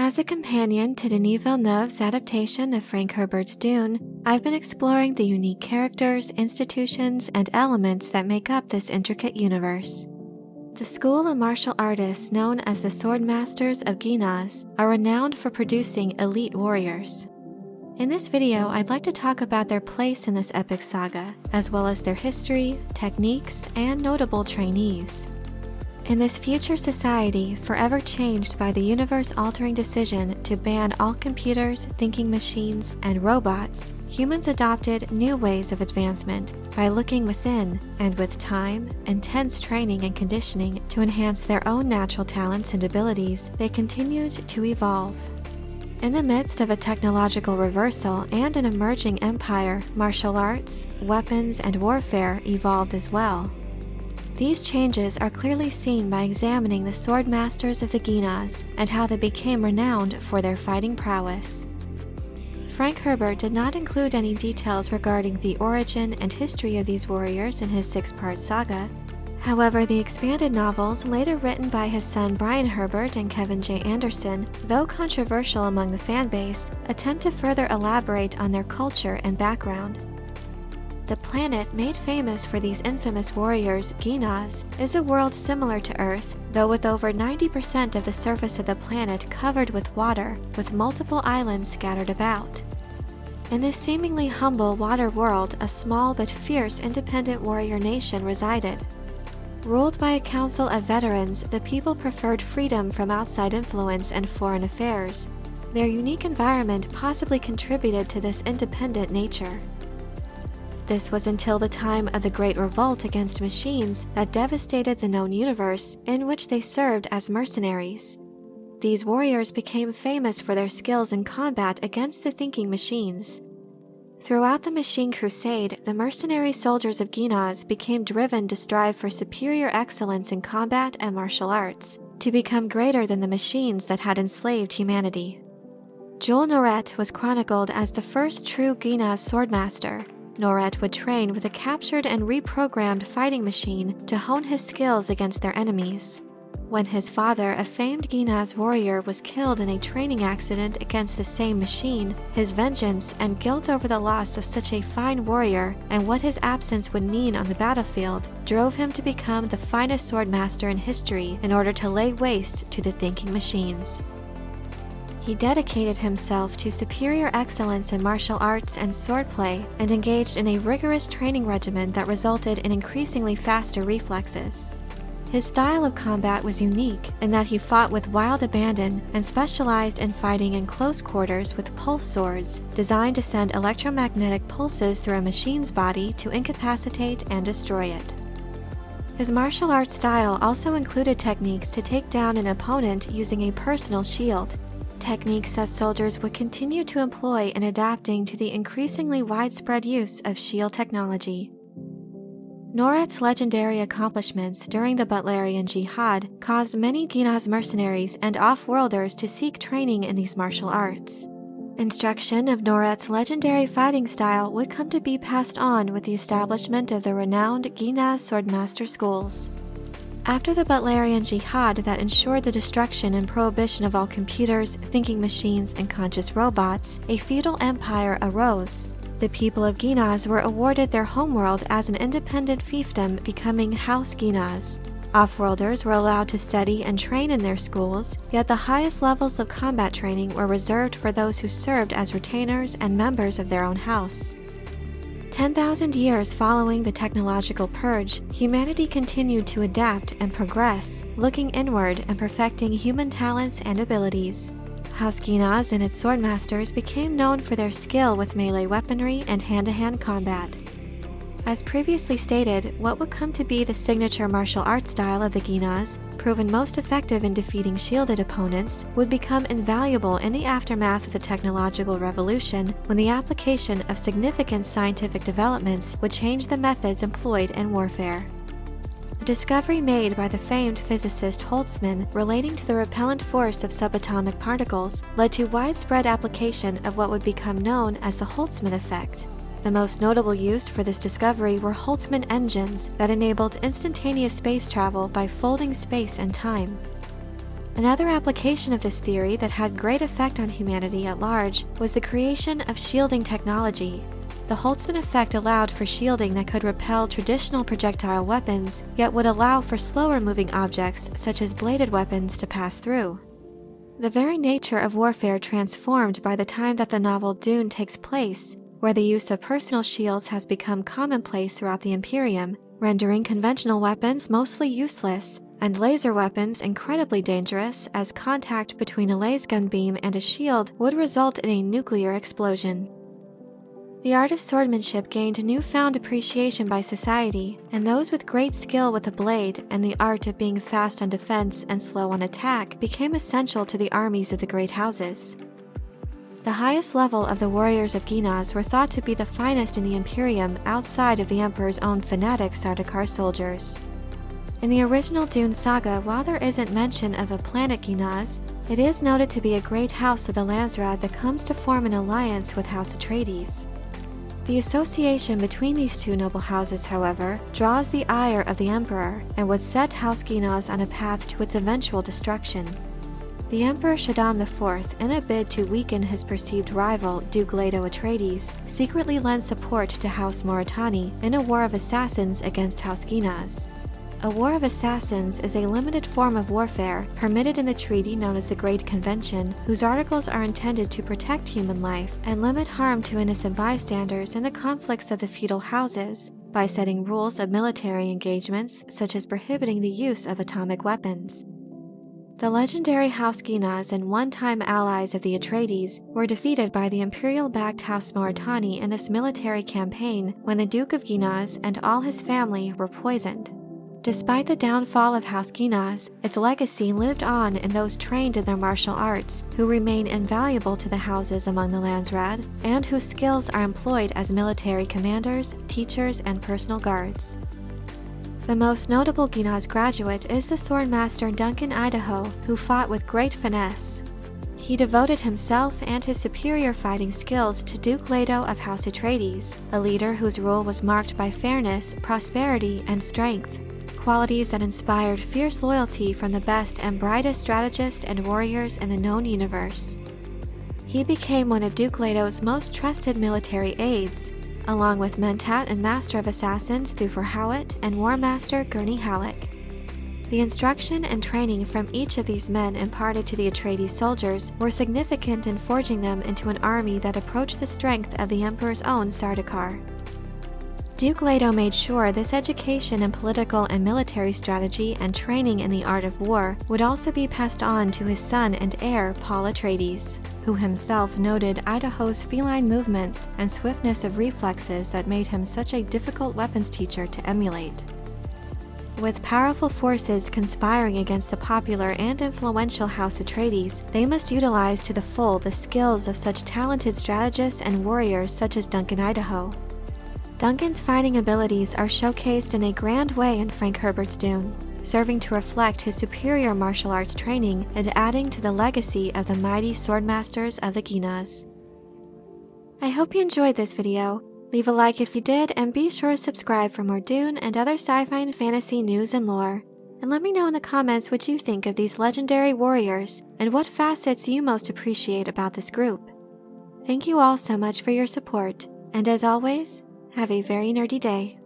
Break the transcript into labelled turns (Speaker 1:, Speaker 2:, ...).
Speaker 1: As a companion to Denis Villeneuve's adaptation of Frank Herbert's Dune, I've been exploring the unique characters, institutions, and elements that make up this intricate universe. The school of martial artists known as the Sword Masters of Guinaz are renowned for producing elite warriors. In this video, I'd like to talk about their place in this epic saga, as well as their history, techniques, and notable trainees. In this future society, forever changed by the universe-altering decision to ban all computers, thinking machines, and robots, humans adopted new ways of advancement by looking within, and with time, intense training and conditioning to enhance their own natural talents and abilities, they continued to evolve. In the midst of a technological reversal and an emerging empire, martial arts, weapons, and warfare evolved as well. These changes are clearly seen by examining the sword masters of the Guinaz and how they became renowned for their fighting prowess. Frank Herbert did not include any details regarding the origin and history of these warriors in his 6-part saga. However, the expanded novels, later written by his son Brian Herbert and Kevin J. Anderson, though controversial among the fanbase, attempt to further elaborate on their culture and background. The planet made famous for these infamous warriors, Guinaz, is a world similar to Earth, though with over 90% of the surface of the planet covered with water, with multiple islands scattered about. In this seemingly humble water world, a small but fierce independent warrior nation resided. Ruled by a council of veterans, the people preferred freedom from outside influence and foreign affairs. Their unique environment possibly contributed to this independent nature. This was until the time of the Great Revolt against machines that devastated the known universe, in which they served as mercenaries. These warriors became famous for their skills in combat against the thinking machines. Throughout the Machine Crusade, the mercenary soldiers of Guinaz became driven to strive for superior excellence in combat and martial arts, to become greater than the machines that had enslaved humanity. Jules Nouret was chronicled as the first true Guinaz swordmaster. Nouret would train with a captured and reprogrammed fighting machine to hone his skills against their enemies. When his father, a famed Guinaz warrior, was killed in a training accident against the same machine, his vengeance and guilt over the loss of such a fine warrior and what his absence would mean on the battlefield drove him to become the finest swordmaster in history in order to lay waste to the thinking machines. He dedicated himself to superior excellence in martial arts and swordplay and engaged in a rigorous training regimen that resulted in increasingly faster reflexes. His style of combat was unique in that he fought with wild abandon and specialized in fighting in close quarters with pulse swords, designed to send electromagnetic pulses through a machine's body to incapacitate and destroy it. His martial arts style also included techniques to take down an opponent using a personal shield, techniques that soldiers would continue to employ in adapting to the increasingly widespread use of shield technology. Nouret's legendary accomplishments during the Butlerian Jihad caused many Guinaz mercenaries and off-worlders to seek training in these martial arts. Instruction of Nouret's legendary fighting style would come to be passed on with the establishment of the renowned Guinaz Swordmaster schools. After the Butlerian Jihad that ensured the destruction and prohibition of all computers, thinking machines, and conscious robots, a feudal empire arose. The people of Guinaz were awarded their homeworld as an independent fiefdom, becoming House Guinaz. Off-worlders were allowed to study and train in their schools, yet the highest levels of combat training were reserved for those who served as retainers and members of their own house. 10,000 years following the technological purge, humanity continued to adapt and progress, looking inward and perfecting human talents and abilities. House Guinaz and its swordmasters became known for their skill with melee weaponry and hand-to-hand combat. As previously stated, what would come to be the signature martial arts style of the Guinaz, proven most effective in defeating shielded opponents, would become invaluable in the aftermath of the technological revolution when the application of significant scientific developments would change the methods employed in warfare. The discovery made by the famed physicist Holtzman relating to the repellent force of subatomic particles led to widespread application of what would become known as the Holtzman effect. The most notable use for this discovery were Holtzman engines that enabled instantaneous space travel by folding space and time. Another application of this theory that had great effect on humanity at large was the creation of shielding technology. The Holtzman effect allowed for shielding that could repel traditional projectile weapons, yet would allow for slower-moving objects such as bladed weapons to pass through. The very nature of warfare transformed by the time that the novel Dune takes place, where the use of personal shields has become commonplace throughout the Imperium, rendering conventional weapons mostly useless, and laser weapons incredibly dangerous, as contact between a lasgun beam and a shield would result in a nuclear explosion. The art of swordsmanship gained newfound appreciation by society, and those with great skill with the blade and the art of being fast on defense and slow on attack became essential to the armies of the great houses. The highest level of the warriors of Ginaz were thought to be the finest in the Imperium outside of the Emperor's own fanatic Sardaukar soldiers. In the original Dune saga, while there isn't mention of a planet Ginaz, it is noted to be a great house of the Landsraad that comes to form an alliance with House Atreides. The association between these two noble houses, however, draws the ire of the Emperor and would set House Ginaz on a path to its eventual destruction. The Emperor Shaddam IV, in a bid to weaken his perceived rival, Duke Leto Atreides, secretly lent support to House Moritani in a war of assassins against House Ginaz. A war of assassins is a limited form of warfare permitted in the treaty known as the Great Convention, whose articles are intended to protect human life and limit harm to innocent bystanders in the conflicts of the feudal houses by setting rules of military engagements such as prohibiting the use of atomic weapons. The legendary House Ginaz and one-time allies of the Atreides were defeated by the Imperial-backed House Moritani in this military campaign when the Duke of Ginaz and all his family were poisoned. Despite the downfall of House Ginaz, its legacy lived on in those trained in their martial arts, who remain invaluable to the houses among the Landsraad, and whose skills are employed as military commanders, teachers, and personal guards. The most notable Ginaz graduate is the swordmaster Duncan Idaho, who fought with great finesse. He devoted himself and his superior fighting skills to Duke Leto of House Atreides, a leader whose rule was marked by fairness, prosperity, and strength, qualities that inspired fierce loyalty from the best and brightest strategists and warriors in the known universe. He became one of Duke Leto's most trusted military aides, along with Mentat and Master of Assassins Thufir Hawat and War Master Gurney Halleck. The instruction and training from each of these men imparted to the Atreides soldiers were significant in forging them into an army that approached the strength of the Emperor's own Sardaukar. Duke Leto made sure this education in political and military strategy and training in the art of war would also be passed on to his son and heir, Paul Atreides, who himself noted Idaho's feline movements and swiftness of reflexes that made him such a difficult weapons teacher to emulate. With powerful forces conspiring against the popular and influential House Atreides, they must utilize to the full the skills of such talented strategists and warriors such as Duncan Idaho. Duncan's fighting abilities are showcased in a grand way in Frank Herbert's Dune, serving to reflect his superior martial arts training and adding to the legacy of the mighty swordmasters of the Ginaz. I hope you enjoyed this video. Leave a like if you did, and be sure to subscribe for more Dune and other sci-fi and fantasy news and lore. And let me know in the comments what you think of these legendary warriors and what facets you most appreciate about this group. Thank you all so much for your support, and as always, have a very nerdy day.